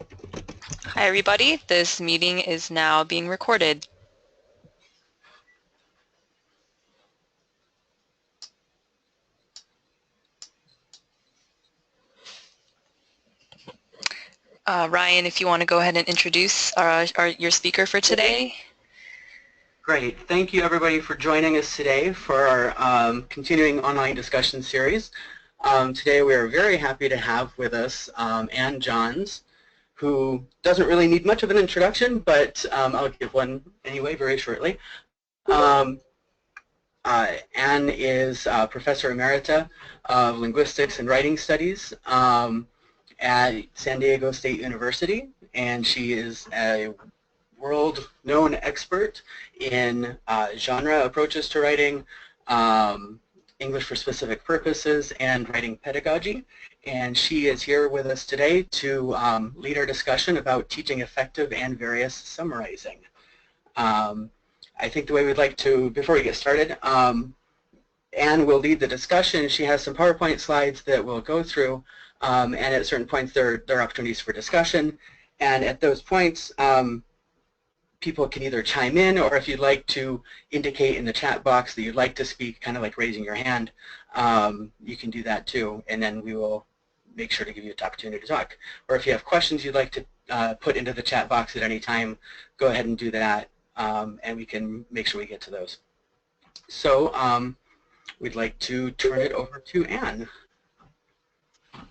Hi everybody, this meeting is now being recorded. Ryan, if you want to go ahead and introduce your speaker for today. Great. Thank you everybody for joining us today for our continuing online discussion series. Today we are very happy to have with us Ann Johns, who doesn't really need much of an introduction, but I'll give one anyway very shortly. Ann is Professor Emerita of Linguistics and Writing Studies at San Diego State University, and she is a world-known expert in genre approaches to writing, English for specific purposes, and writing pedagogy. And she is here with us today to lead our discussion about teaching effective and various summarizing. I think the way we'd like to, before we get started, Anne will lead the discussion. She has some PowerPoint slides that we'll go through, and at certain points there are opportunities for discussion. And at those points, people can either chime in, or if you'd like to indicate in the chat box that you'd like to speak, kind of like raising your hand, you can do that too, and then we will make sure to give you an opportunity to talk. Or if you have questions you'd like to put into the chat box at any time, go ahead and do that, and we can make sure we get to those. So we'd like to turn it over to Anne.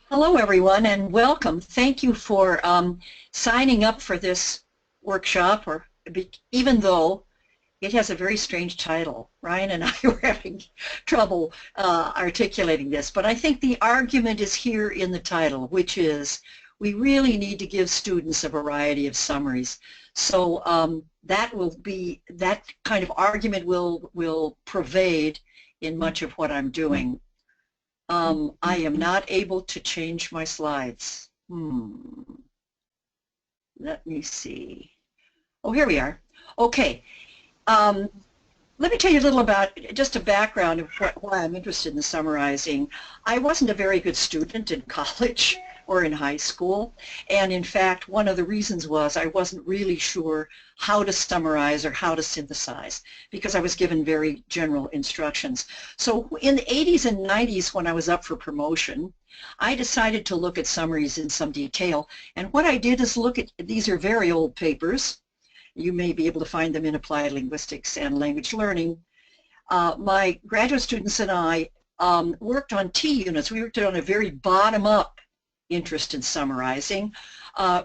Hello everyone and welcome. Thank you for signing up for this workshop, or even though it has a very strange title. Ryan and I were having trouble articulating this, but I think the argument is here in the title, which is we really need to give students a variety of summaries. So that kind of argument will pervade in much of what I'm doing. I am not able to change my slides. Let me see. Oh, here we are. Okay. Let me tell you a little about just a background of why I'm interested in summarizing. I wasn't a very good student in college or in high school, and in fact one of the reasons was I wasn't really sure how to summarize or how to synthesize, because I was given very general instructions. So in the 80s and 90s, when I was up for promotion, I decided to look at summaries in some detail, and what I did is look at, these are very old papers. You may be able to find them in Applied Linguistics and Language Learning. My graduate students and I worked on T units. We worked on a very bottom-up interest in summarizing.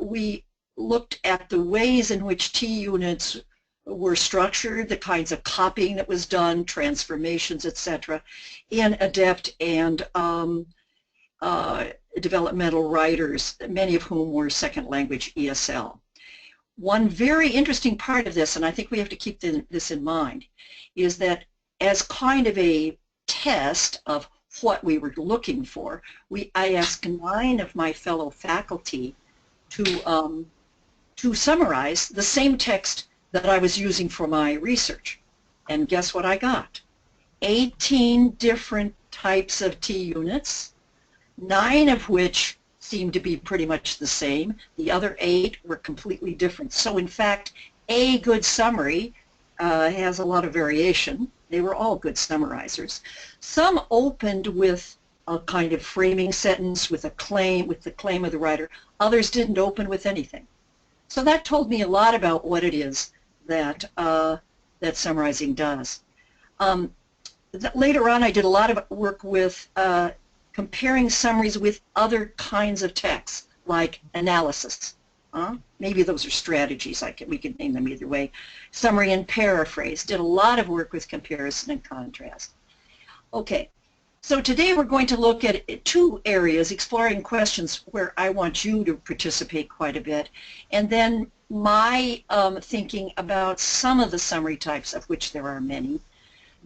We looked at the ways in which T units were structured, the kinds of copying that was done, transformations, etc., in adept and developmental writers, many of whom were second language ESL. One very interesting part of this, and I think we have to keep this in mind, is that as kind of a test of what we were looking for, I asked 9 of my fellow faculty to summarize the same text that I was using for my research. And guess what I got? 18 different types of T units, 9 of which seemed to be pretty much the same. The other 8 were completely different. So in fact, a good summary has a lot of variation. They were all good summarizers. Some opened with a kind of framing sentence with a claim, with the claim of the writer. Others didn't open with anything. So that told me a lot about what it is that that summarizing does. Later on, I did a lot of work with comparing summaries with other kinds of texts, like analysis. Maybe those are strategies. We could name them either way. Summary and paraphrase. Did a lot of work with comparison and contrast. Okay, so today we're going to look at 2 areas, exploring questions where I want you to participate quite a bit, and then my thinking about some of the summary types, of which there are many,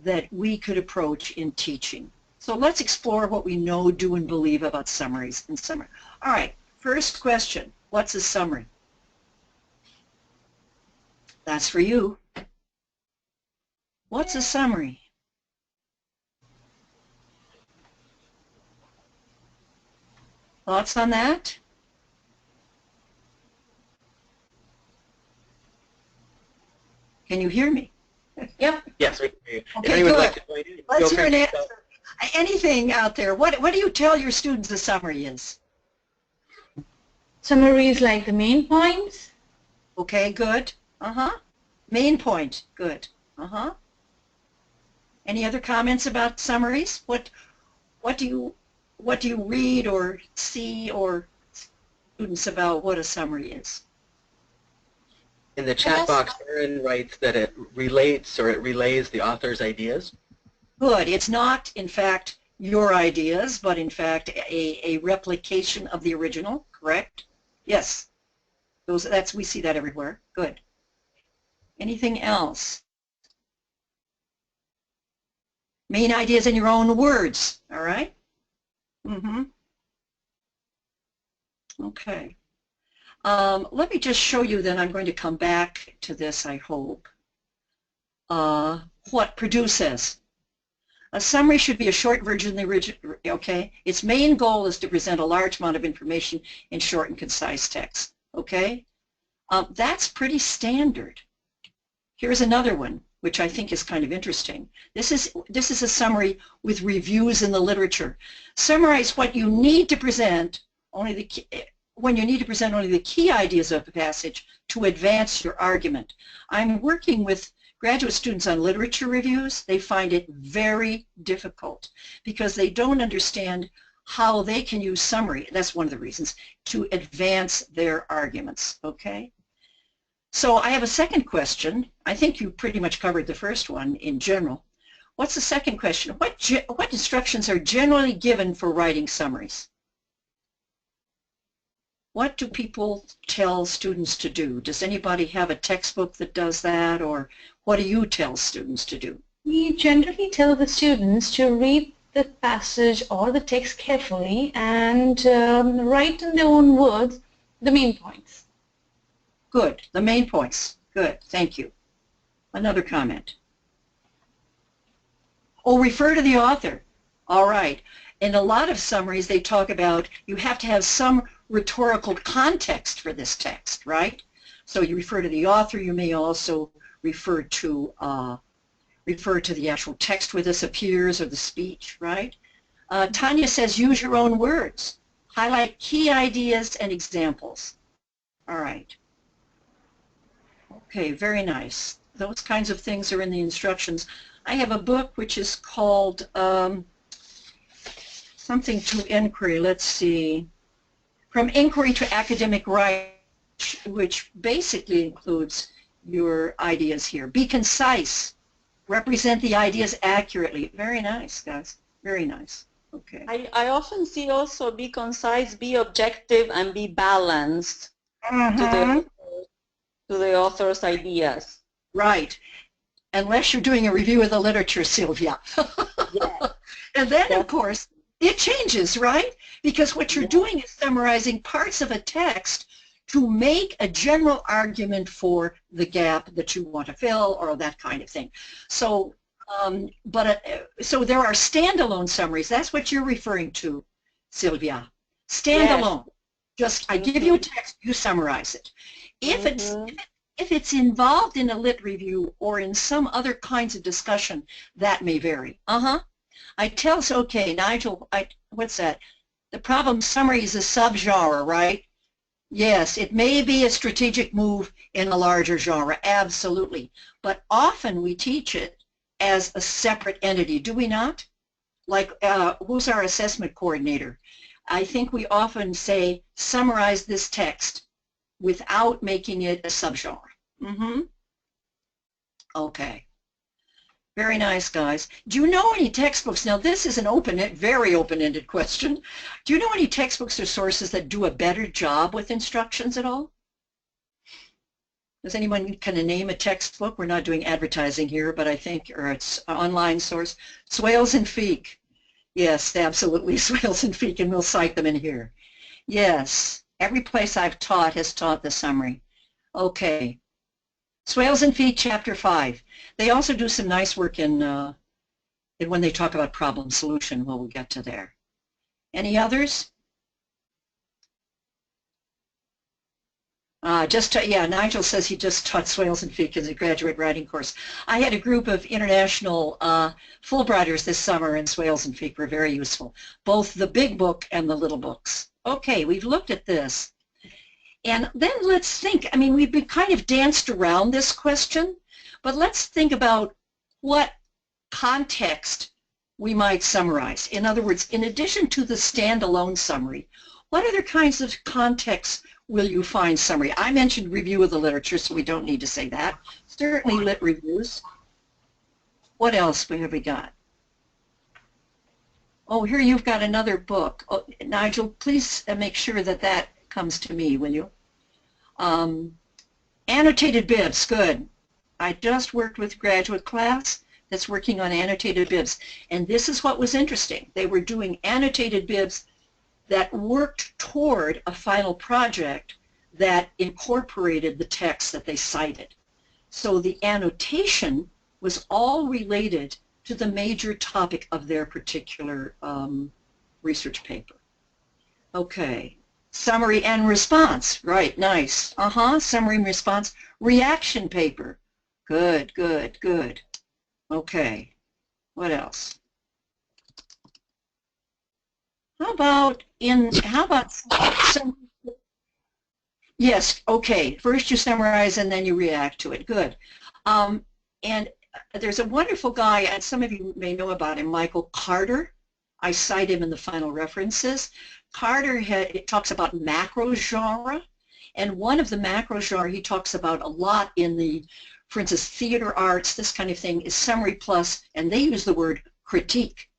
that we could approach in teaching. So let's explore what we know, do, and believe about summaries and summary. All right, first question. What's a summary? That's for you. What's a summary? Thoughts on that? Can you hear me? Yep. Yes, we can hear you. Okay, If anyone would good. like to join in, Let's feel hear free an to answer. Anything out there? What do you tell your students the summary is? Summary is like the main points. Okay, good. Main point. Good. Any other comments about summaries? What do you read or see or students about what a summary is? In the chat box, Erin writes that it relates or it relays the author's ideas. Good. It's not, in fact, your ideas, but in fact a replication of the original, correct? Yes. We see that everywhere. Good. Anything else? Main ideas in your own words, all right? Okay. Let me just show you then. I'm going to come back to this, I hope. What Purdue says. A summary should be a short version of the original, okay? Its main goal is to present a large amount of information in short and concise text, okay? That's pretty standard. Here's another one, which I think is kind of interesting. This is a summary with reviews in the literature. Summarize what you need to present, when you need to present only the key ideas of the passage to advance your argument. I'm working with graduate students on literature reviews. They find it very difficult because they don't understand how they can use summary, that's one of the reasons, to advance their arguments, okay? So I have a second question. I think you pretty much covered the first one in general. What's the second question? What instructions are generally given for writing summaries? What do people tell students to do? Does anybody have a textbook that does that, or what do you tell students to do? We generally tell the students to read the passage or the text carefully and write in their own words the main points. Good. The main points. Good. Thank you. Another comment. Oh, refer to the author. All right. In a lot of summaries, they talk about you have to have some rhetorical context for this text, right? So you refer to the author. You may also refer to the actual text where this appears or the speech, right? Tanya says use your own words. Highlight key ideas and examples. All right. Okay, very nice. Those kinds of things are in the instructions. I have a book which is called something to inquiry. Let's see. From Inquiry to Academic Writing, which basically includes your ideas here. Be concise. Represent the ideas accurately. Very nice, guys. Very nice. Okay. I often see also be concise, be objective, and be balanced to the author's ideas. Right. Unless you're doing a review of the literature, Sylvia. Yes. And then, of course, it changes, right? Because what you're doing is summarizing parts of a text to make a general argument for the gap that you want to fill or that kind of thing. So, so there are standalone summaries. That's what you're referring to, Sylvia. Standalone. Yes. Just, I give you a text, you summarize it. If it's involved in a lit review or in some other kinds of discussion, that may vary. I tell, okay, Nigel, what's that? The problem summary is a subgenre, right? Yes, it may be a strategic move in a larger genre, absolutely. But often we teach it as a separate entity, do we not? Like, who's our assessment coordinator? I think we often say, summarize this text without making it a subgenre. Okay. Very nice, guys. Do you know any textbooks? Now, this is an very open-ended question. Do you know any textbooks or sources that do a better job with instructions at all? Does anyone kind of name a textbook? We're not doing advertising here, but I think, or it's an online source. Swales and Feek. Yes, absolutely, Swales and Feek, and we'll cite them in here. Yes, every place I've taught has taught the summary. Okay. Swales and Feek, Chapter 5. They also do some nice work in when they talk about problem solution. Well, we'll get to there. Any others? Yeah, Nigel says he just taught Swales and Feek as a graduate writing course. I had a group of international Fulbrighters this summer, and Swales and Feek were very useful, both the big book and the little books. Okay, we've looked at this. And then let's think, I mean, we've been kind of danced around this question, but let's think about what context we might summarize. In other words, in addition to the standalone summary, what other kinds of contexts will you find summary? I mentioned review of the literature, so we don't need to say that. Certainly lit reviews. What else have we got? Oh, here you've got another book. Oh, Nigel, please make sure that that comes to me, will you? Annotated bibs, good. I just worked with a graduate class that's working on annotated bibs, and this is what was interesting. They were doing annotated bibs that worked toward a final project that incorporated the text that they cited. So the annotation was all related to the major topic of their particular research paper. Okay, summary and response, right, nice. Summary and response, reaction paper, good, good, good. Okay, what else? How about some, yes, okay, first you summarize and then you react to it, good. And there's a wonderful guy, and some of you may know about him, Michael Carter. I cite him in the final references. Carter talks about macro genre, and one of the macro genre he talks about a lot in the, for instance, theater arts, this kind of thing, is summary plus, and they use the word critique,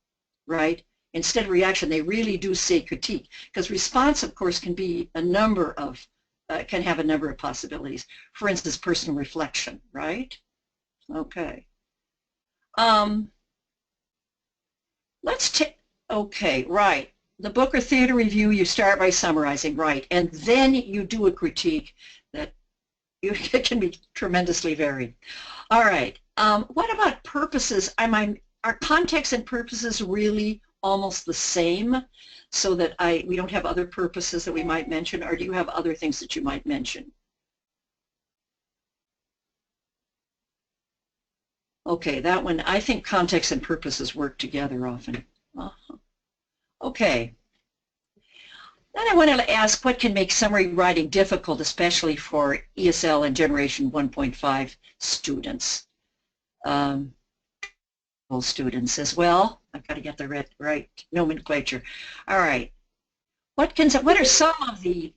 right? Instead of reaction, they really do say critique, because response, of course, can be a number of, can have a number of possibilities. For instance, personal reflection, right? Okay. Let's take, okay, right. The book or theater review, you start by summarizing, right, and then you do a critique that it can be tremendously varied. All right. What about purposes? Are context and purposes really almost the same, so that we don't have other purposes that we might mention, or do you have other things that you might mention? Okay, that one, I think context and purposes work together often. Okay. Then I wanted to ask, what can make summary writing difficult, especially for ESL and Generation 1.5 students? Students as well. I've got to get the right nomenclature. All right. What are some of the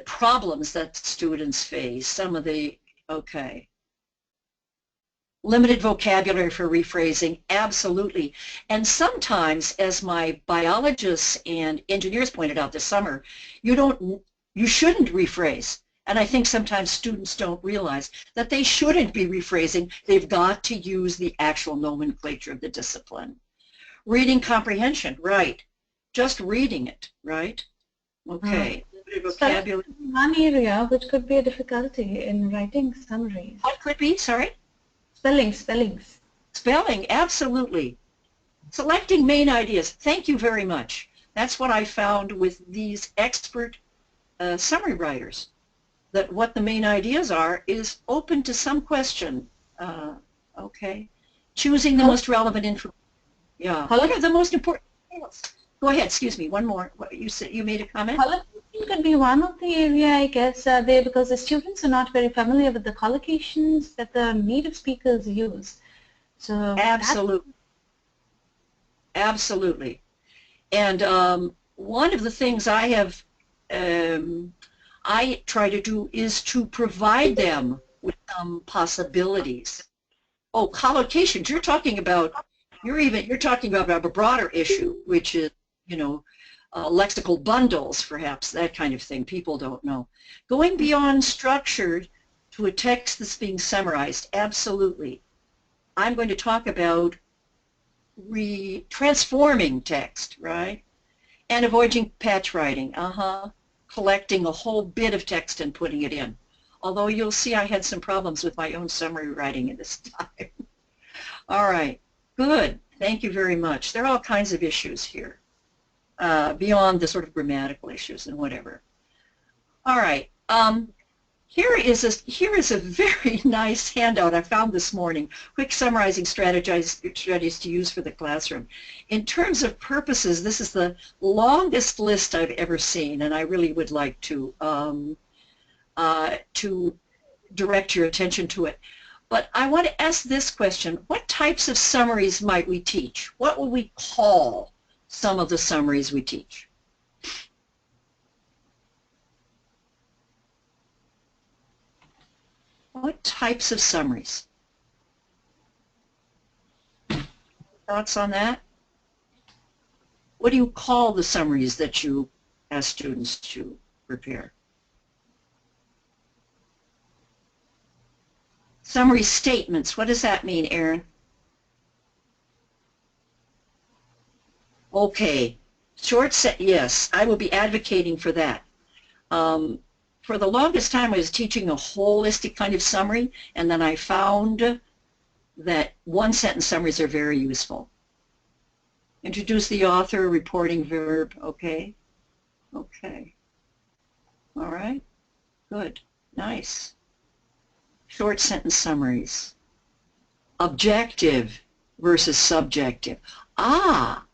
problems that students face? Some of the, okay. Limited vocabulary for rephrasing, absolutely. And sometimes, as my biologists and engineers pointed out this summer, you shouldn't rephrase. And I think sometimes students don't realize that they shouldn't be rephrasing. They've got to use the actual nomenclature of the discipline. Reading comprehension, right. Just reading it, right? Okay. Limited vocabulary. One area which could be a difficulty in writing summaries. What could be, sorry? Spellings. Spelling, absolutely. Selecting main ideas. Thank you very much. That's what I found with these expert summary writers, that what the main ideas are is open to some question. Okay. Choosing the most relevant information. Yeah. What are the most important details? Go ahead, excuse me, one more. What, you said you made a comment? Collocation could be one of the area, I guess, because the students are not very familiar with the collocations that the native speakers use. So absolutely. Absolutely. And one of the things I have, I try to do is to provide them with some possibilities. Oh, collocations, you're talking about a broader issue, which is, you know, lexical bundles, perhaps, that kind of thing. People don't know. Going beyond structured to a text that's being summarized, absolutely. I'm going to talk about transforming text, right? And avoiding patch writing, collecting a whole bit of text and putting it in. Although you'll see I had some problems with my own summary writing at this time. All right, good. Thank you very much. There are all kinds of issues here, beyond the sort of grammatical issues and whatever. All right. Here is a very nice handout I found this morning. Quick summarizing strategies to use for the classroom. In terms of purposes, this is the longest list I've ever seen, and I really would like to direct your attention to it. But I want to ask this question: what types of summaries might we teach? What will we call some of the summaries we teach? What types of summaries? Thoughts on that? What do you call the summaries that you ask students to prepare? Summary statements, what does that mean, Erin? Okay, short set, yes, I will be advocating for that. For the longest time I was teaching a holistic kind of summary, and then I found that one-sentence summaries are very useful. Introduce the author, reporting verb, okay? Okay. All right, good, nice. Short sentence summaries. Objective versus subjective. Ah,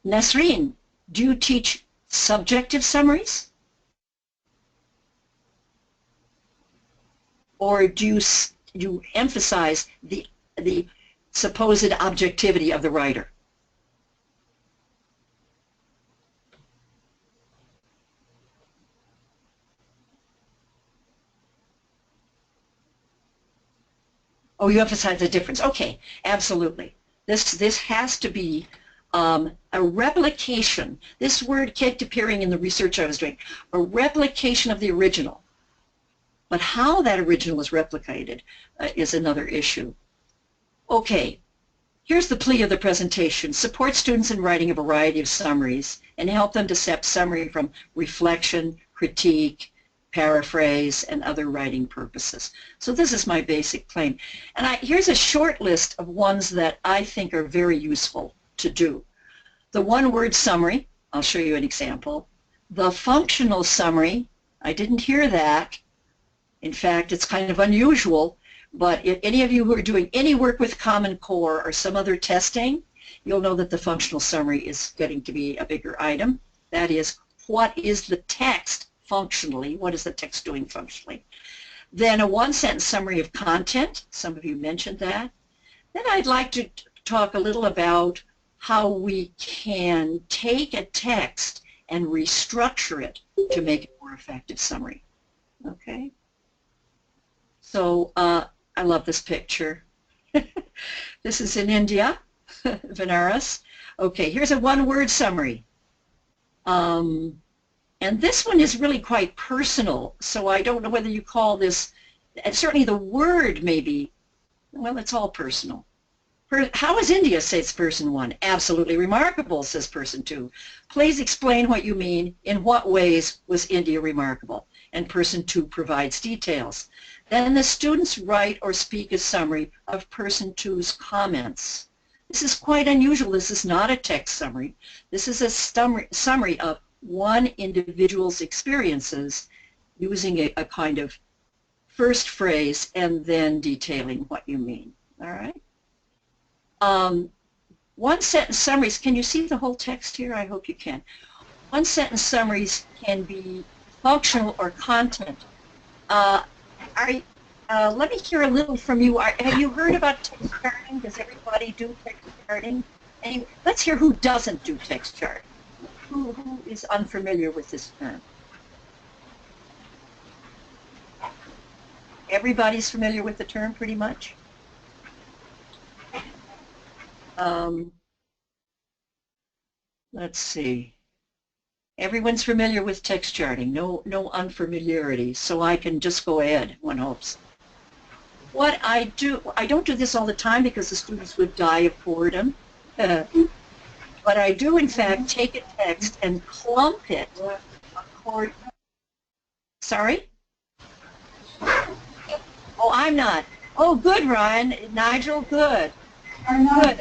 Nasreen, do you teach subjective summaries? Or do you emphasize the supposed objectivity of the writer? Oh, you emphasize the difference. Okay, absolutely. This has to be a replication. This word kept appearing in the research I was doing. A replication of the original. But how that original is replicated is another issue. Okay, here's the plea of the presentation. Support students in writing a variety of summaries and help them to separate summary from reflection, critique, paraphrase, and other writing purposes. So this is my basic claim. And here's a short list of ones that I think are very useful to do. The one-word summary, I'll show you an example. The functional summary, I didn't hear that. In fact, it's kind of unusual, but if any of you who are doing any work with Common Core or some other testing, you'll know that the functional summary is getting to be a bigger item. That is, what is the text functionally? What is the text doing functionally? Then a one-sentence summary of content. Some of you mentioned that. Then I'd like to talk a little about how we can take a text and restructure it to make it a more effective summary. Okay? So I love this picture. This is in India, Benares. Okay, here's a one-word summary. And this one is really quite personal, so I don't know whether you call this, and certainly the word may be, well, it's all personal. How is India, says person 1? Absolutely remarkable, says person 2. Please explain what you mean. In what ways was India remarkable? And person 2 provides details. Then the students write or speak a summary of person 2's comments. This is quite unusual. This is not a text summary. This is a summary of one individual's experiences using a kind of first phrase and then detailing what you mean. All right? One-sentence summaries, can you see the whole text here? I hope you can. One-sentence summaries can be functional or content. Let me hear a little from you. Have you heard about text charting? Does everybody do text charting? Let's hear who doesn't do text charting. Who is unfamiliar with this term? Everybody's familiar with the term pretty much? Let's see. Everyone's familiar with text charting. No unfamiliarity, so I can just go ahead, one hopes. What I don't do this all the time because the students would die of boredom. But I do, in fact, take a text and clump it according. Sorry? Oh, I'm not. Oh, good, Ryan. Nigel, good. Good.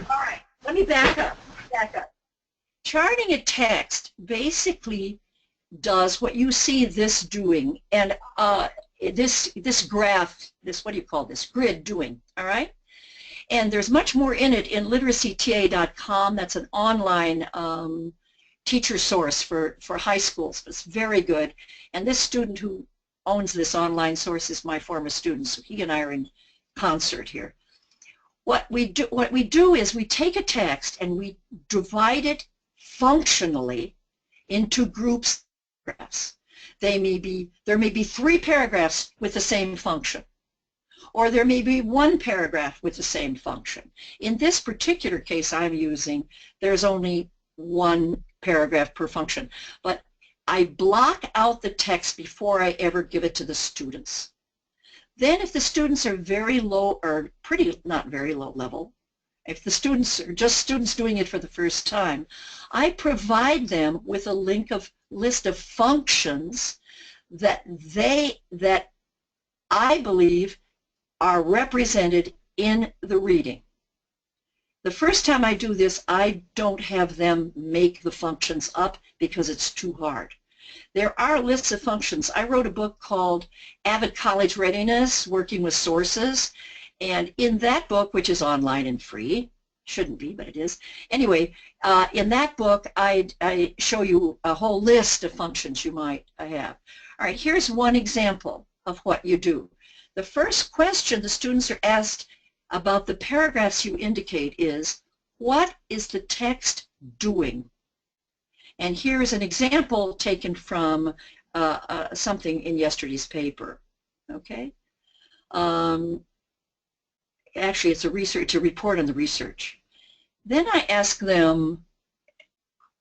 All right. Let me back up. Charting a text basically does what you see this doing, and this graph, this, what do you call this, grid doing, all right? And there's much more in it in literacyta.com. That's an online teacher source for high schools. It's very good. And this student who owns this online source is my former student, so he and I are in concert here. What we do is we take a text and we divide it functionally into groups of paragraphs. There may be 3 paragraphs with the same function, or there may be 1 paragraph with the same function. In this particular case I'm using, there's only 1 paragraph per function, but I block out the text before I ever give it to the students. Then if the students are very low, or not very low level, if the students are just students doing it for the first time, I provide them with a list of functions that I believe are represented in the reading. The first time I do this, I don't have them make the functions up because it's too hard. There are lists of functions. I wrote a book called Avid College Readiness, Working with Sources, and in that book, which is online and free, shouldn't be, but it is. Anyway, in that book, I show you a whole list of functions you might have. All right, here's one example of what you do. The first question the students are asked about the paragraphs you indicate is, what is the text doing? And here's an example taken from something in yesterday's paper. Okay. Actually, it's a report on the research. Then I ask them,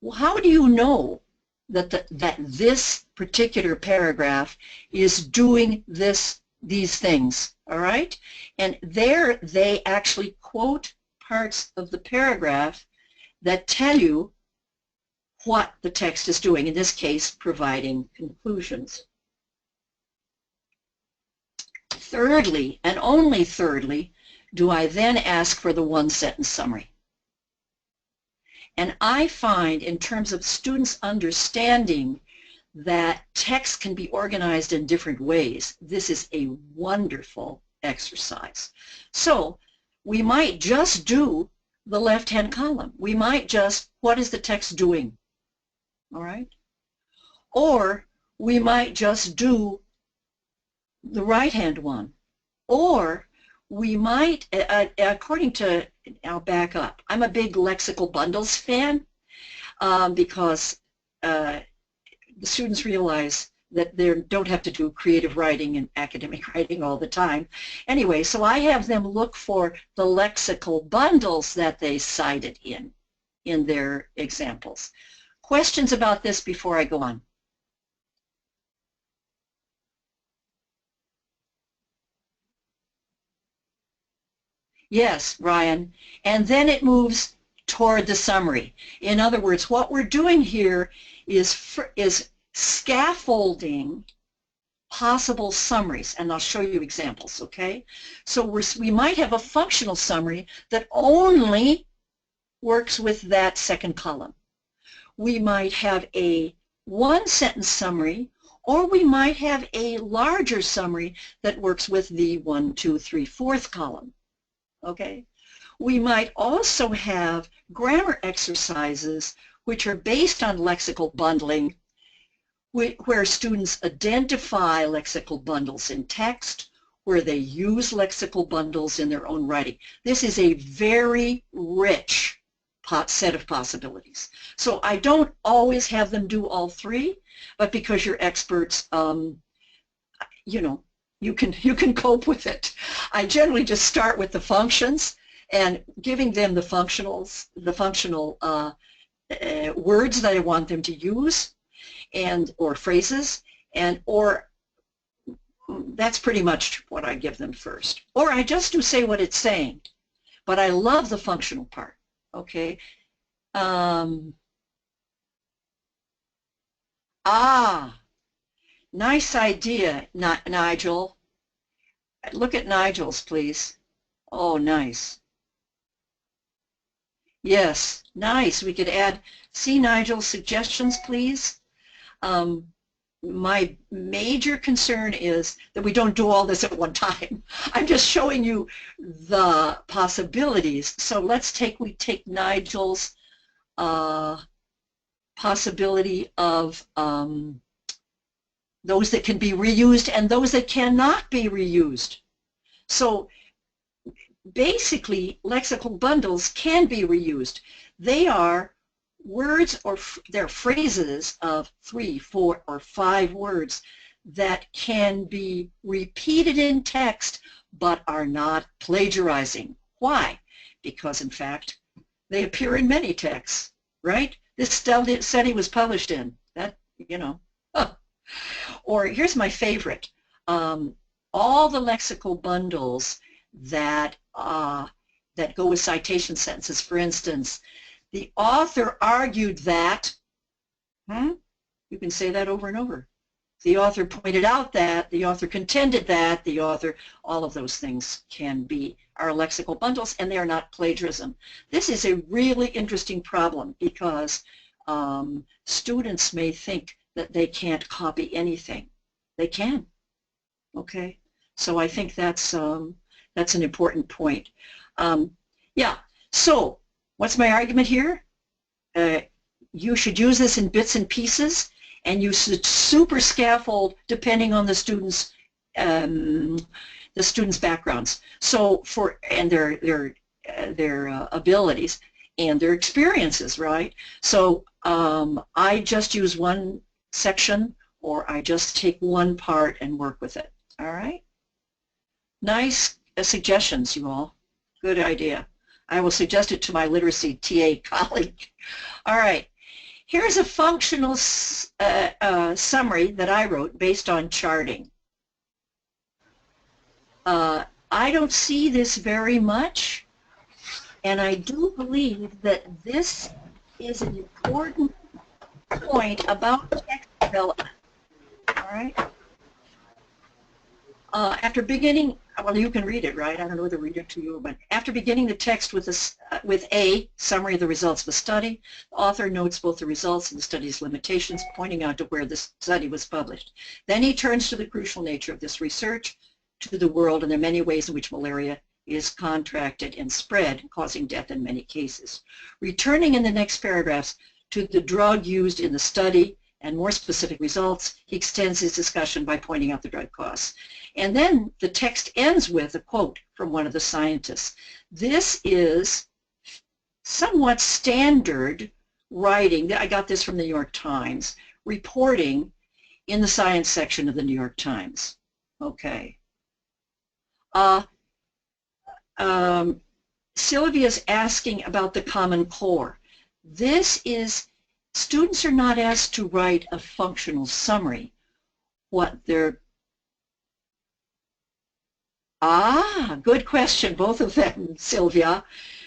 well, how do you know that this particular paragraph is doing these things? All right. And there they actually quote parts of the paragraph that tell you what the text is doing, in this case, providing conclusions. Thirdly, and only thirdly, do I then ask for the 1-sentence summary. And I find, in terms of students understanding that text can be organized in different ways, this is a wonderful exercise. So we might just do the left-hand column. We might just, what is the text doing? All right? Or we might just do the right-hand one. Or we might, according to, I'll back up. I'm a big lexical bundles fan because the students realize that they don't have to do creative writing and academic writing all the time. Anyway, so I have them look for the lexical bundles that they cited in their examples. Questions about this before I go on? Yes, Ryan. And then it moves toward the summary. In other words, what we're doing here is scaffolding possible summaries, and I'll show you examples, okay? So we might have a functional summary that only works with that second column. We might have a 1-sentence summary, or we might have a larger summary that works with the 1, 2, 3, 4th column. Okay? We might also have grammar exercises which are based on lexical bundling, where students identify lexical bundles in text, where they use lexical bundles in their own writing. This is a very rich set of possibilities. So I don't always have them do all 3, but because you're experts, you know, you can cope with it. I generally just start with the functions and giving them the functional words that I want them to use, or phrases, or that's pretty much what I give them first. Or I just do say what it's saying, but I love the functional part. Okay. Nice idea, Nigel. Look at Nigel's, please. Oh, nice. Yes, nice. We could add, see Nigel's suggestions, please. My major concern is that we don't do all this at one time. I'm just showing you the possibilities. So we take Nigel's possibility of those that can be reused and those that cannot be reused. So basically, lexical bundles can be reused. They are words or they're phrases of 3, 4, or 5 words that can be repeated in text but are not plagiarizing. Why? Because in fact, they appear in many texts, right? This study was published in that, you know. Or here's my favorite. All the lexical bundles that go with citation sentences, for instance, the author argued that, you can say that over and over. The author pointed out that, the author contended that, the author, all of those things are lexical bundles, and they are not plagiarism. This is a really interesting problem because students may think that they can't copy anything. They can, okay? So I think that's an important point. Yeah, so what's my argument here? You should use this in bits and pieces, and you should super scaffold depending on the students' backgrounds. So and their abilities and their experiences, right? So I just use one section, or I just take one part and work with it. All right. Nice suggestions, you all. Good idea. I will suggest it to my literacy TA colleague. All right. Here's a functional summary that I wrote based on charting. I don't see this very much, and I do believe that this is an important point about text development. All right. After beginning, well, you can read it, right? I don't know whether to read it to you, but after beginning the text with a summary of the results of the study, the author notes both the results and the study's limitations, pointing out to where the study was published. Then he turns to the crucial nature of this research, to the world, and the many ways in which malaria is contracted and spread, causing death in many cases. Returning in the next paragraphs to the drug used in the study and more specific results, he extends his discussion by pointing out the drug costs. And then the text ends with a quote from one of the scientists. This is somewhat standard writing. I got this from the New York Times, reporting in the science section of the New York Times. Okay. Sylvia's asking about the Common Core. This is, students are not asked to write a functional summary. What they're, good question, both of them, Sylvia.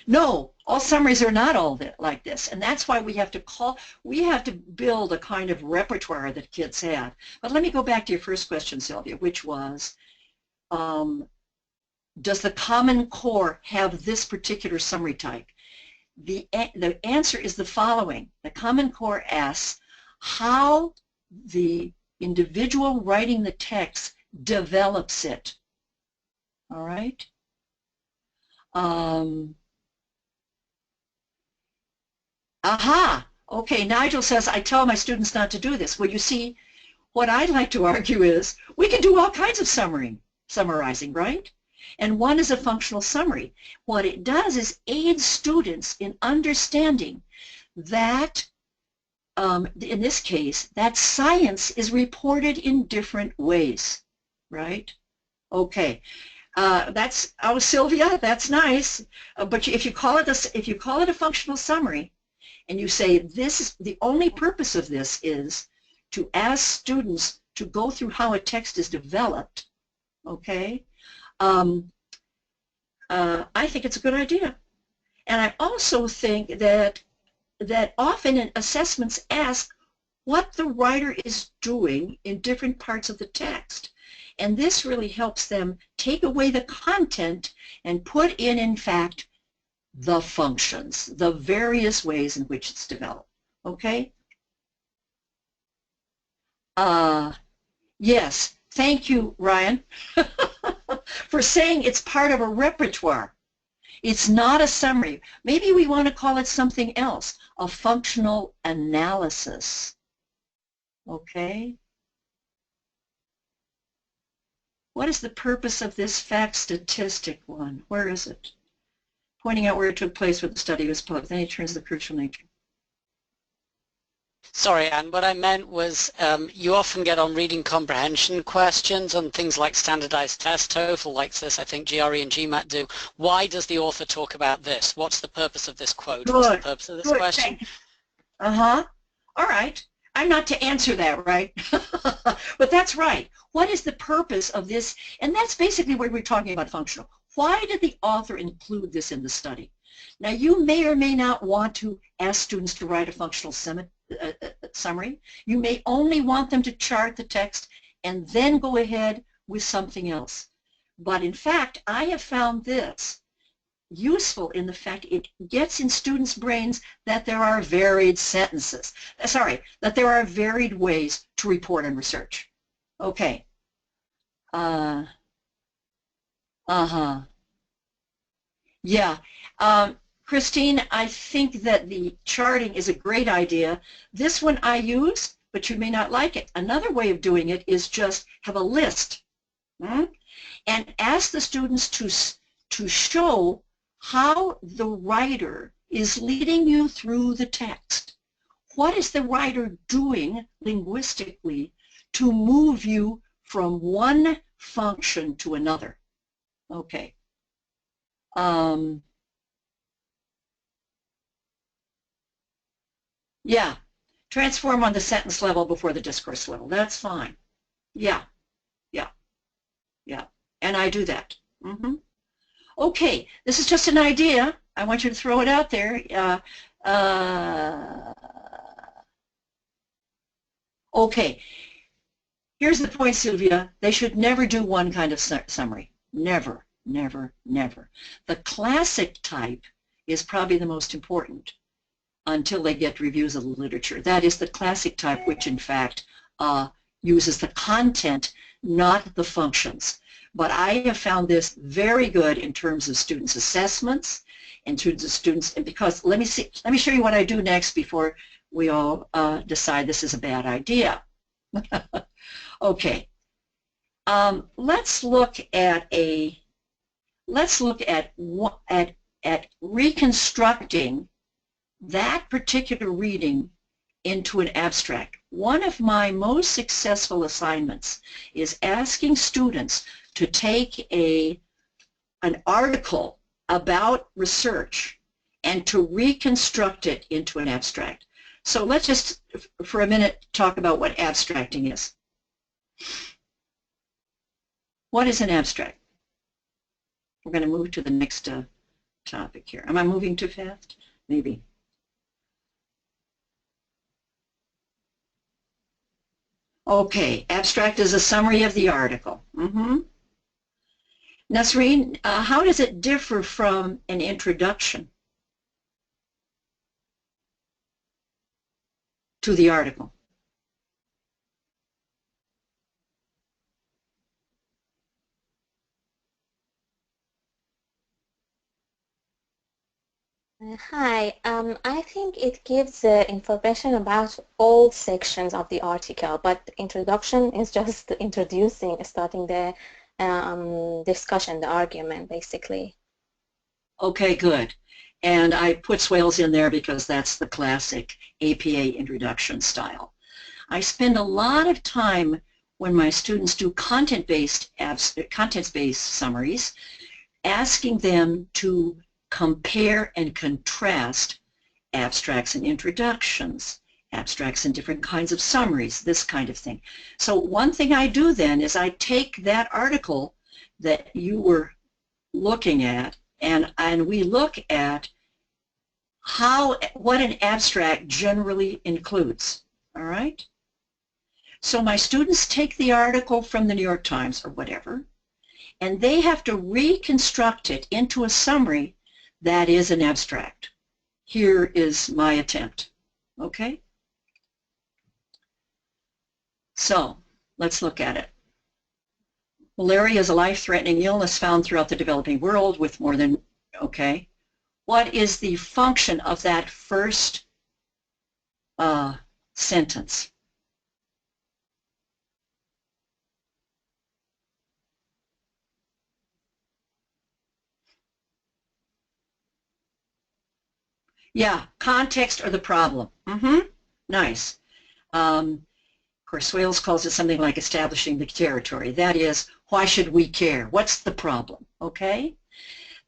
No, all summaries are not all like this, and that's why we have to build a kind of repertoire that kids have. But let me go back to your first question, Sylvia, which was, does the Common Core have this particular summary type? The answer is the following. The Common Core asks how the individual writing the text develops it. All right? Okay, Nigel says, I tell my students not to do this. Well, you see, what I'd like to argue is we can do all kinds of summarizing, right? And one is a functional summary. What it does is aid students in understanding that, in this case, that science is reported in different ways, right? Okay, Sylvia, that's nice. But if you call it a functional summary, and you say this is the only purpose of this is to ask students to go through how a text is developed, okay? I think it's a good idea. And I also think that often assessments ask what the writer is doing in different parts of the text. And this really helps them take away the content and put in fact, the functions, the various ways in which it's developed. Okay? Yes, thank you, Ryan, for saying it's part of a repertoire. It's not a summary. Maybe we want to call it something else, a functional analysis. Okay? What is the purpose of this fact statistic one? Where is it? Pointing out where it took place, where the study was published. Then he turns to the crucial nature. Sorry, Anne, what I meant was you often get on reading comprehension questions on things like standardized test, TOEFL likes this, I think GRE and GMAT do. Why does the author talk about this? What's the purpose of this quote? Good. What's the purpose of this question? Uh-huh. All right. I'm not to answer that, right? But that's right. What is the purpose of this? And that's basically what we're talking about functional. Why did the author include this in the study? Now, you may or may not want to ask students to write a functional summary. You may only want them to chart the text and then go ahead with something else. But in fact, I have found this useful in the fact it gets in students' brains that there are varied sentences. That there are varied ways to report on research. Okay. Yeah. Christine, I think that the charting is a great idea. This one I use, but you may not like it. Another way of doing it is just have a list and ask the students to show how the writer is leading you through the text. What is the writer doing linguistically to move you from one function to another? Okay. Yeah, transform on the sentence level before the discourse level. That's fine. Yeah. And I do that. Okay, this is just an idea. I want you to throw it out there. Okay, here's the point, Sylvia. They should never do one kind of summary. Never, never, never. The classic type is probably the most important until they get reviews of the literature. That is the classic type, which in fact uses the content, not the functions. But I have found this very good in terms of students' assessments, in terms of students, and because let me show you what I do next before we all decide this is a bad idea. Okay, let's look at reconstructing that particular reading into an abstract. One of my most successful assignments is asking students to take an article about research and to reconstruct it into an abstract. So let's just, for a minute, talk about what abstracting is. What is an abstract? We're going to move to the next topic here. Am I moving too fast? Maybe. Okay, abstract is a summary of the article. Nasreen, how does it differ from an introduction to the article? Hi, I think it gives information about all sections of the article, but the introduction is just introducing, starting the discussion, the argument, basically. Okay, good. And I put swales in there because that's the classic APA introduction style. I spend a lot of time when my students do content-based summaries, asking them to compare and contrast abstracts and introductions, abstracts and different kinds of summaries, this kind of thing. So one thing I do then is I take that article that you were looking at and we look at what an abstract generally includes, all right? So my students take the article from the New York Times or whatever, and they have to reconstruct it into a summary that is an abstract. Here is my attempt, okay? So let's look at it. Malaria is a life-threatening illness found throughout the developing world with more than, okay. What is the function of that first sentence? Yeah, context or the problem. Nice. Of course, Swales calls it something like establishing the territory. That is, why should we care? What's the problem? Okay.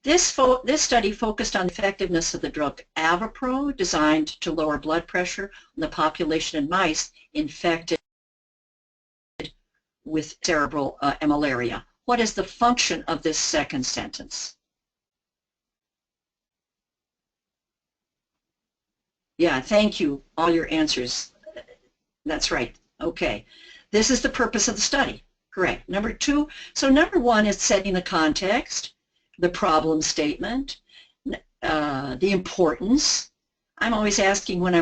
This study focused on the effectiveness of the drug Avapro, designed to lower blood pressure in the population in mice infected with cerebral malaria. What is the function of this second sentence? Yeah, thank you. All your answers. That's right. Okay. This is the purpose of the study. Correct. Number two, so number one is setting the context, the problem statement, the importance. I'm always asking when I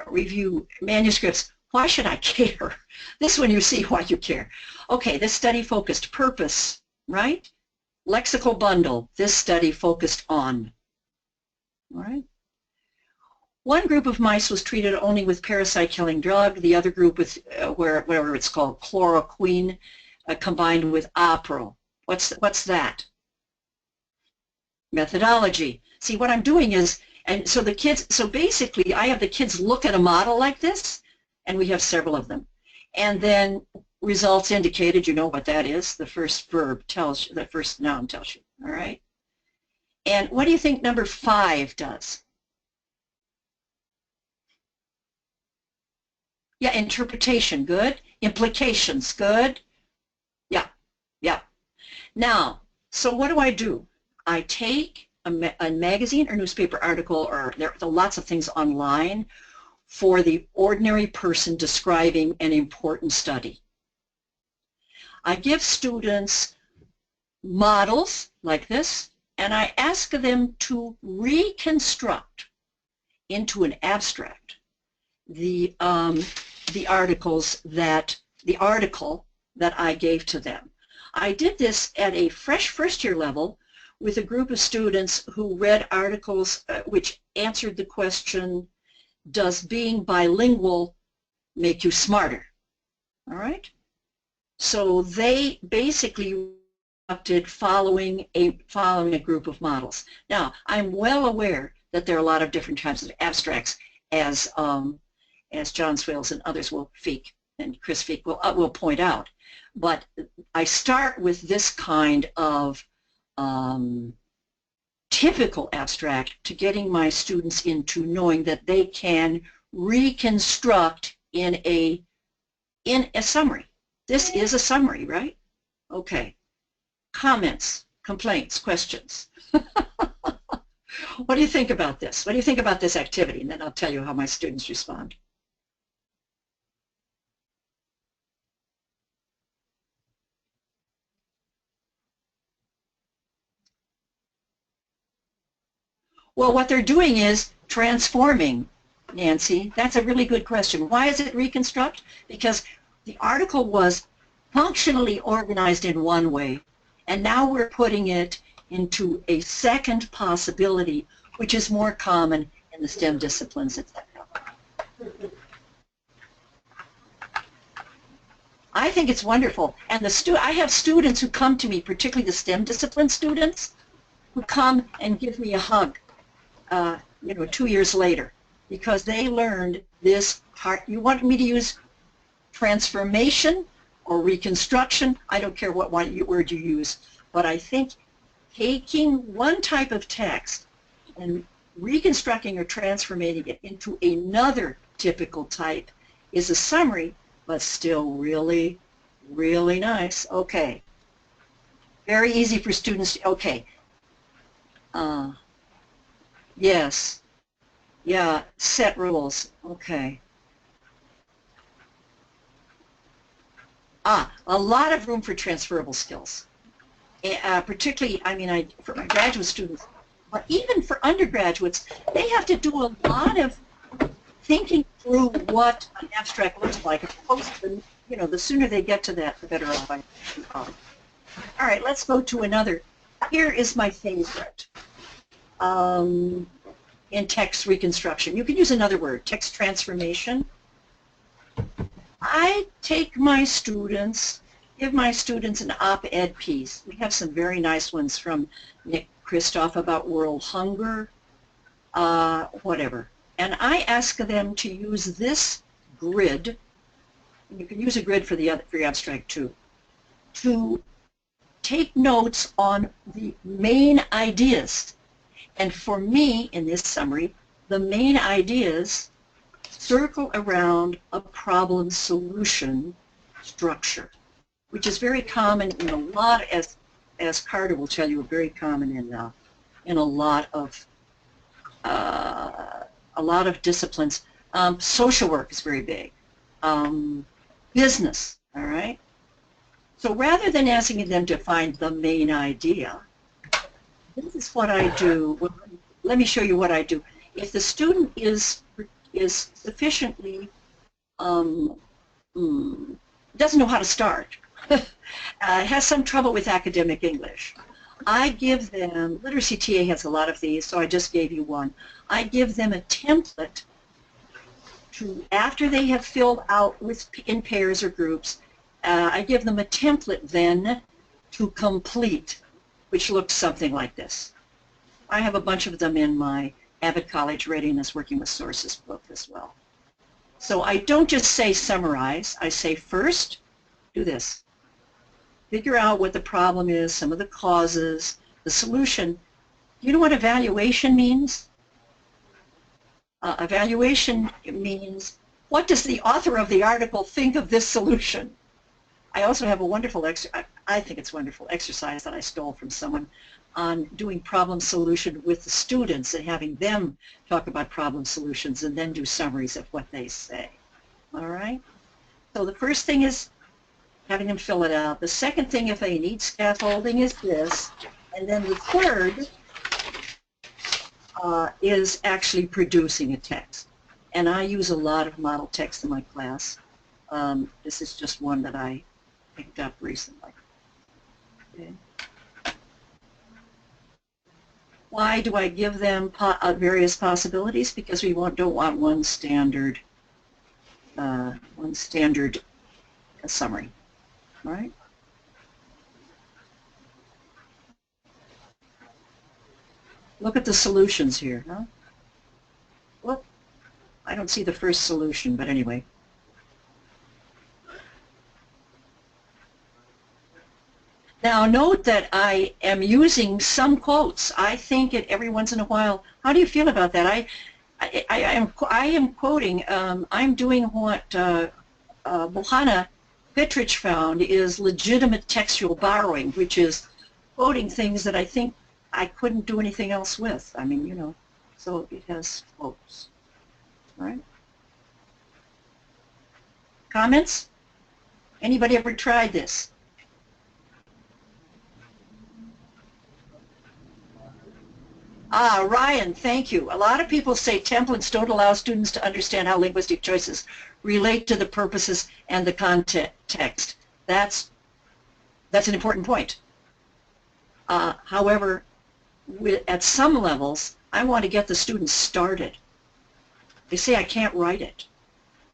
review manuscripts, why should I care? This one you see why you care. Okay, this study focused purpose, right? Lexical bundle, this study focused on. All right. One group of mice was treated only with parasite-killing drug. The other group with whatever it's called, chloroquine, combined with Apro. What's that? Methodology. See, what I'm doing is, and so the kids, so basically I have the kids look at a model like this, and we have several of them. And then results indicated, you know what that is. The first verb tells you, the first noun tells you, all right? And what do you think number 5 does? Yeah, interpretation, good. Implications, good. Yeah, yeah. Now, so what do? I take a magazine or newspaper article, or there are lots of things online for the ordinary person describing an important study. I give students models like this, and I ask them to reconstruct into an abstract the article that I gave to them. I did this at a fresh first-year level with a group of students who read articles which answered the question, does being bilingual make you smarter? All right? So they basically conducted following a group of models. Now, I'm well aware that there are a lot of different types of abstracts, as John Swales and others will and Chris Feek will point out. But I start with this kind of typical abstract to getting my students into knowing that they can reconstruct in a summary. This is a summary, right? Okay. Comments, complaints, questions. What do you think about this? What do you think about this activity? And then I'll tell you how my students respond. Well, what they're doing is transforming, Nancy. That's a really good question. Why is it reconstruct? Because the article was functionally organized in one way, and now we're putting it into a second possibility, which is more common in the STEM disciplines, etc. I think it's wonderful. And I have students who come to me, particularly the STEM discipline students, who come and give me a hug, 2 years later, because they learned this part. You want me to use transformation or reconstruction? I don't care what word you use, but I think taking one type of text and reconstructing or transforming it into another typical type is a summary, but still really, really nice. Okay. Very easy for students. Okay. Yes. Yeah, set rules. Okay. A lot of room for transferable skills. Particularly, for my graduate students, but even for undergraduates, they have to do a lot of thinking through what an abstract looks like. Of course, the sooner they get to that, the better off I am. All right, let's go to another. Here is my favorite in text reconstruction. You can use another word, text transformation. I take my students, give my students an op-ed piece. We have some very nice ones from Nick Kristof about world hunger, whatever. And I ask them to use this grid, and you can use a grid for your abstract too, to take notes on the main ideas. And for me, in this summary, the main ideas circle around a problem solution structure, which is very common in a lot, as Carter will tell you, very common in a lot of disciplines. Social work is very big. Business, all right? So rather than asking them to find the main idea, this is what I do. Well, let me show you what I do. If the student is sufficiently doesn't know how to start, has some trouble with academic English, I give them, Literacy TA has a lot of these, so I just gave you one. I give them a template to, after they have filled out in pairs or groups, I give them a template then to complete, which looks something like this. I have a bunch of them in my Avid College Readiness Working with Sources book as well. So I don't just say summarize, I say first, do this. Figure out what the problem is, some of the causes, the solution. You know what evaluation means? Evaluation means, what does the author of the article think of this solution? I also have a wonderful, I think it's wonderful exercise that I stole from someone on doing problem solution with the students and having them talk about problem solutions and then do summaries of what they say. All right? So the first thing is having them fill it out. The second thing, if they need scaffolding, is this. And then the third is actually producing a text. And I use a lot of model text in my class. This is just one that I picked up recently. Okay. Why do I give them various possibilities? Because we don't want one standard summary, right? Look at the solutions here, huh? Well, I don't see the first solution, but anyway. Now note that I am using some quotes. I think it every once in a while. How do you feel about that? I am quoting. I'm doing what Bohana Petrich found is legitimate textual borrowing, which is quoting things that I think I couldn't do anything else with. I mean, you know, so it has quotes. All right. Comments? Anybody ever tried this? Ah, Ryan, thank you. A lot of people say templates don't allow students to understand how linguistic choices relate to the purposes and the context. That's an important point. However, at some levels, I want to get the students started. They say I can't write it.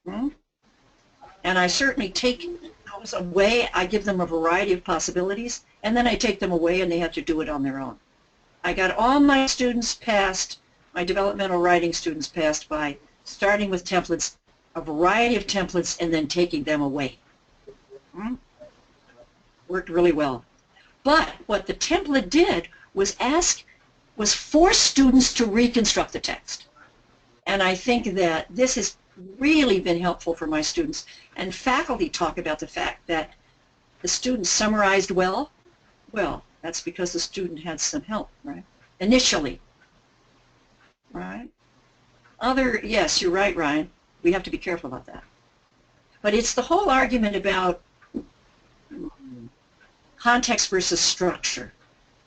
And I certainly take those away. I give them a variety of possibilities, and then I take them away and they have to do it on their own. I got all my students passed, my developmental writing students passed by starting with templates, a variety of templates, and then taking them away. Worked really well. But what the template did was force students to reconstruct the text. And I think that this has really been helpful for my students. And faculty talk about the fact that the students summarized well. Well, that's because the student had some help, right? Initially, right? Yes, you're right, Ryan. We have to be careful about that. But it's the whole argument about context versus structure.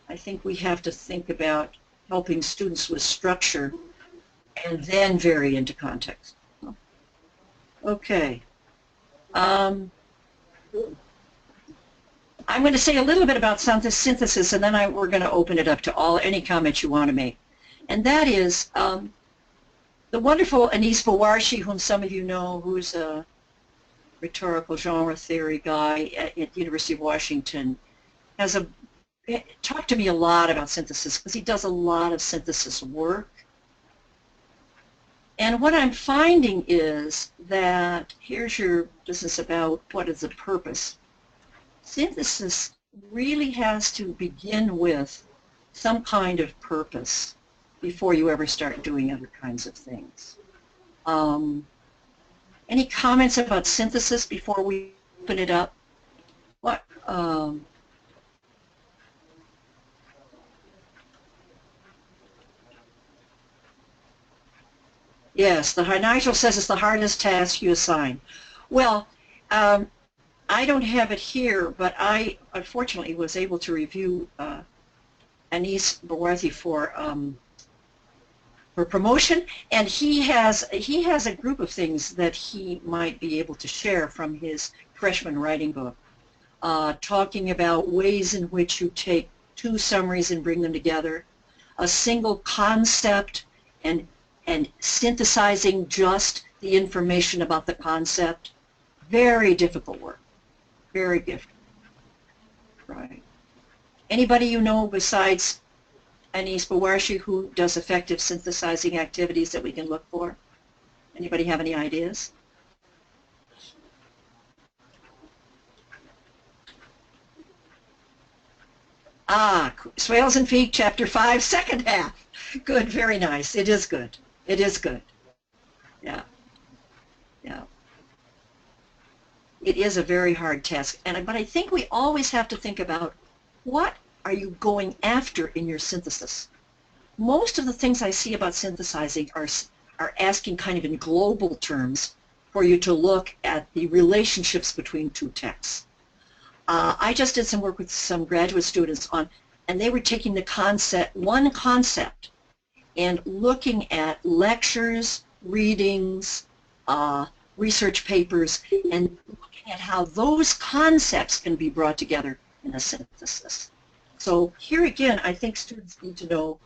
I think we have to think about helping students with structure and then vary into context. Okay. I'm going to say a little bit about synthesis, and then we're going to open it up to any comments you want to make. And that is the wonderful Anis Bawarshi, whom some of you know, who's a rhetorical genre theory guy at the University of Washington, has talked to me a lot about synthesis because he does a lot of synthesis work. And what I'm finding is that here's your business about what is the purpose. Synthesis really has to begin with some kind of purpose before you ever start doing other kinds of things. Any comments about synthesis before we open it up? What? Yes, Nigel says it's the hardest task you assign. Well, I don't have it here, but I unfortunately was able to review Anis Bawarshi for promotion, and he has a group of things that he might be able to share from his freshman writing book, talking about ways in which you take two summaries and bring them together, a single concept and synthesizing just the information about the concept. Very difficult work. Very difficult. Right. Anybody you know besides Anis Bawarshi who does effective synthesizing activities that we can look for? Anybody have any ideas? Swales and Feet, Chapter 5, second half. Good, very nice. It is good. It is good. Yeah. Yeah. It is a very hard task. But I think we always have to think about what are you going after in your synthesis. Most of the things I see about synthesizing are asking kind of in global terms for you to look at the relationships between two texts. I just did some work with some graduate students and they were taking one concept, and looking at lectures, readings, research papers, and looking at how those concepts can be brought together in a synthesis. So here again, I think students need to know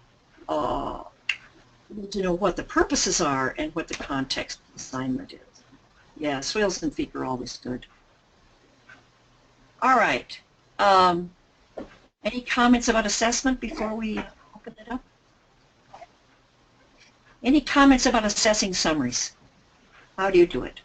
what the purposes are and what the context of the assignment is. Yeah, Swales and Feet are always good. All right. Any comments about assessment before we open it up? Any comments about assessing summaries? How do you do it?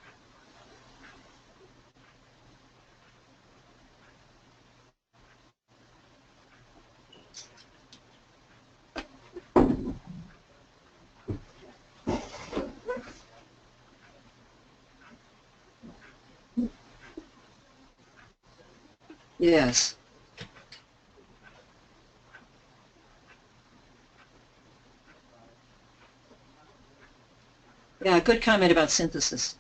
Yes. Yeah, good comment about synthesis.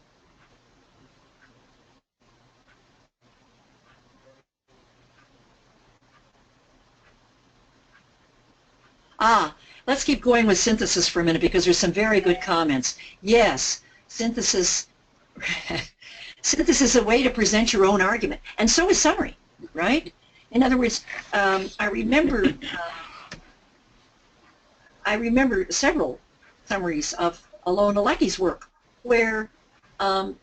Let's keep going with synthesis for a minute because there's some very good comments. Yes, synthesis is a way to present your own argument, and so is summary, right? In other words, I remember several summaries of Alona Lecky's work where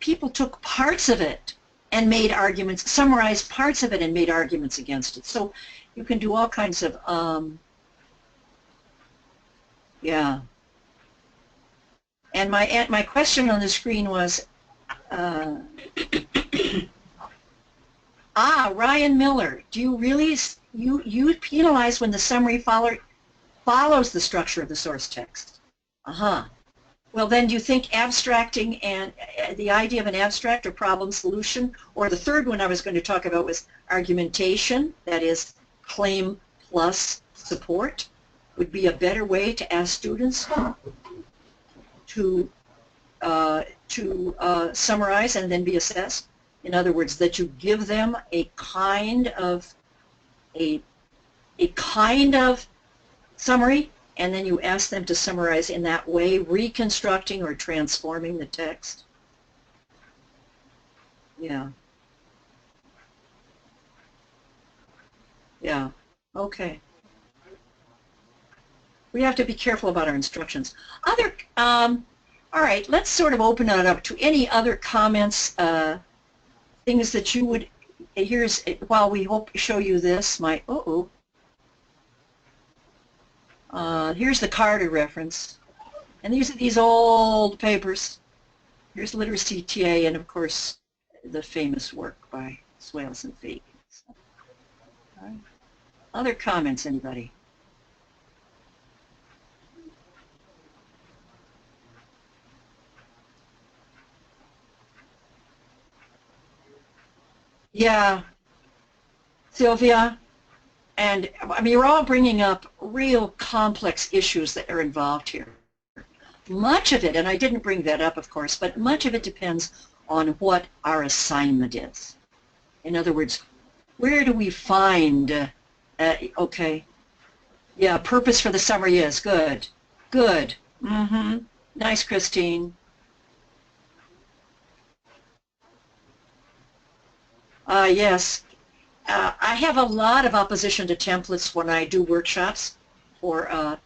people took parts of it and made arguments, summarized parts of it and made arguments against it. So you can do all kinds of, yeah. And my question on the screen was, Ryan Miller, do you really, you penalize when the summary follows the structure of the source text? Well, then do you think abstracting and the idea of an abstract or problem solution, or the third one I was going to talk about was argumentation, that is claim plus support, would be a better way to ask students to summarize and then be assessed? In other words, that you give them a kind of summary, and then you ask them to summarize in that way, reconstructing or transforming the text. Yeah. Yeah. Okay. We have to be careful about our instructions. All right, let's sort of open it up to any other comments, things that you would, here's, while we show you this, here's the Carter reference. And these are these old papers. Here's Literacy TA, and of course, the famous work by SLWIS and Fee. All right. Other comments, anybody? Yeah, Sylvia, and I mean, you're all bringing up real complex issues that are involved here. Much of it, and I didn't bring that up, of course, but much of it depends on what our assignment is. In other words, where do we find, okay, yeah, purpose for the summary is good, good, nice, Christine. Yes, I have a lot of opposition to templates when I do workshops for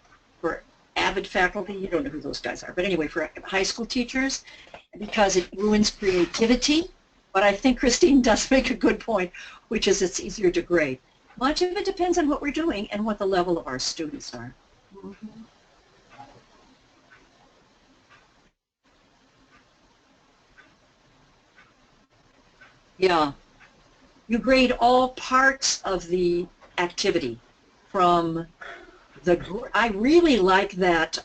avid faculty. You don't know who those guys are, but anyway, for high school teachers, because it ruins creativity. But I think Christine does make a good point, which is it's easier to grade. Much of it depends on what we're doing and what the level of our students are. Yeah. You grade all parts of the activity from I really like that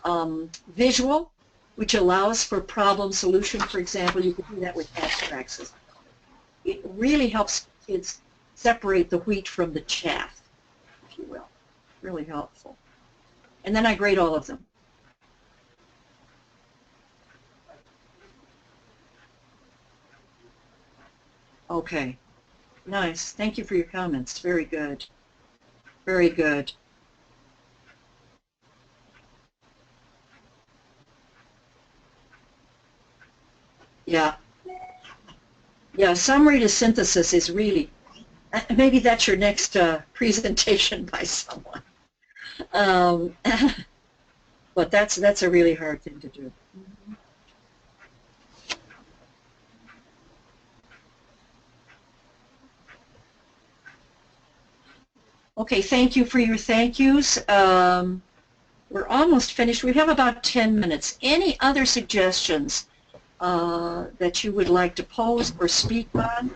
visual, which allows for problem solution. For example, you could do that with abstracts. It really helps kids separate the wheat from the chaff, if you will. Really helpful. And then I grade all of them. Okay. Nice. Thank you for your comments. Very good. Very good. Yeah. Yeah, summary to synthesis is really, maybe that's your next presentation by someone. But that's a really hard thing to do. Okay, thank you for your thank yous. We're almost finished. We have about 10 minutes. Any other suggestions that you would like to pose or speak on?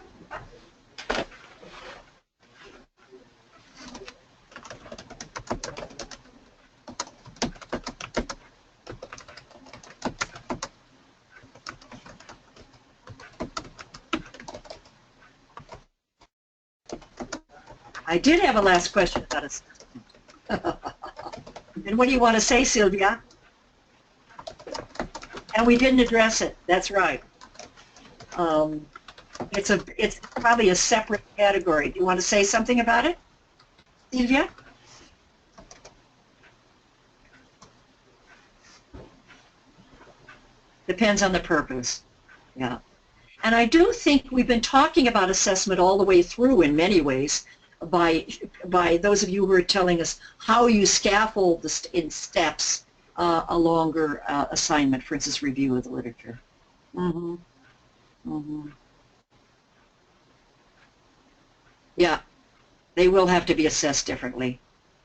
I did have a last question about assessment. And what do you want to say, Sylvia? And we didn't address it. That's right. It's probably a separate category. Do you want to say something about it, Sylvia? Depends on the purpose. Yeah. And I do think we've been talking about assessment all the way through in many ways by those of you who are telling us how you scaffold this in steps a longer assignment, for instance, review of the literature. Yeah, they will have to be assessed differently.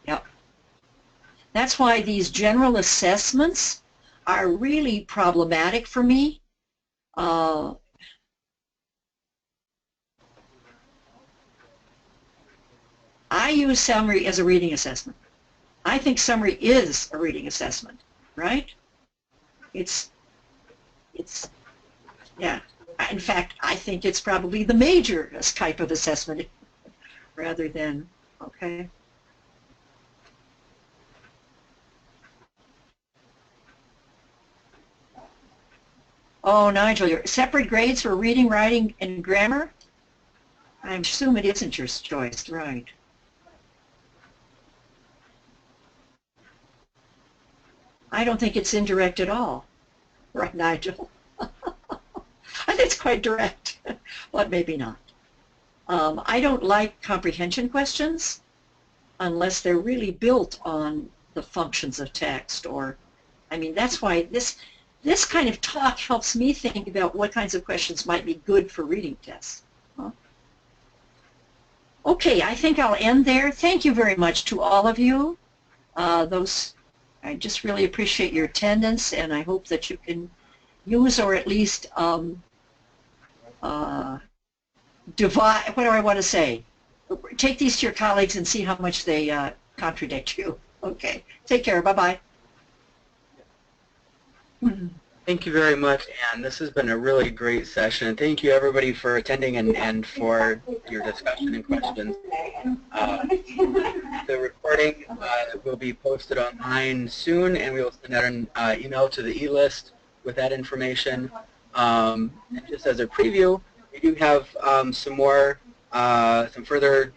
Yep. That's why these general assessments are really problematic for me. I use summary as a reading assessment. I think summary is a reading assessment, right? Yeah. In fact, I think it's probably the major type of assessment rather than, okay. Oh, Nigel, your separate grades for reading, writing, and grammar? I assume it isn't your choice, right? I don't think it's indirect at all, right, Nigel? It's quite direct, but maybe not. I don't like comprehension questions unless they're really built on the functions of text, or, I mean, that's why this kind of talk helps me think about what kinds of questions might be good for reading tests. Okay, I think I'll end there. Thank you very much to all of you. I just really appreciate your attendance, and I hope that you can use, or at least divide, what do I want to say? Take these to your colleagues and see how much they contradict you. Okay, take care. Bye-bye. Thank you very much, Anne. This has been a really great session. Thank you, everybody, for attending and for your discussion and questions. The recording will be posted online soon, and we will send out an email to the e-list with that information. And just as a preview, we do have some further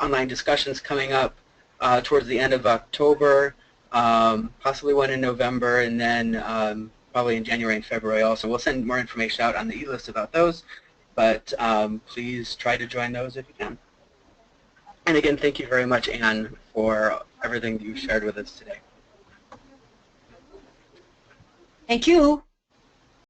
online discussions coming up towards the end of October, possibly one in November, and then probably in January and February also. We'll send more information out on the e-list about those, but please try to join those if you can. And again, thank you very much, Anne, for everything you shared with us today. Thank you.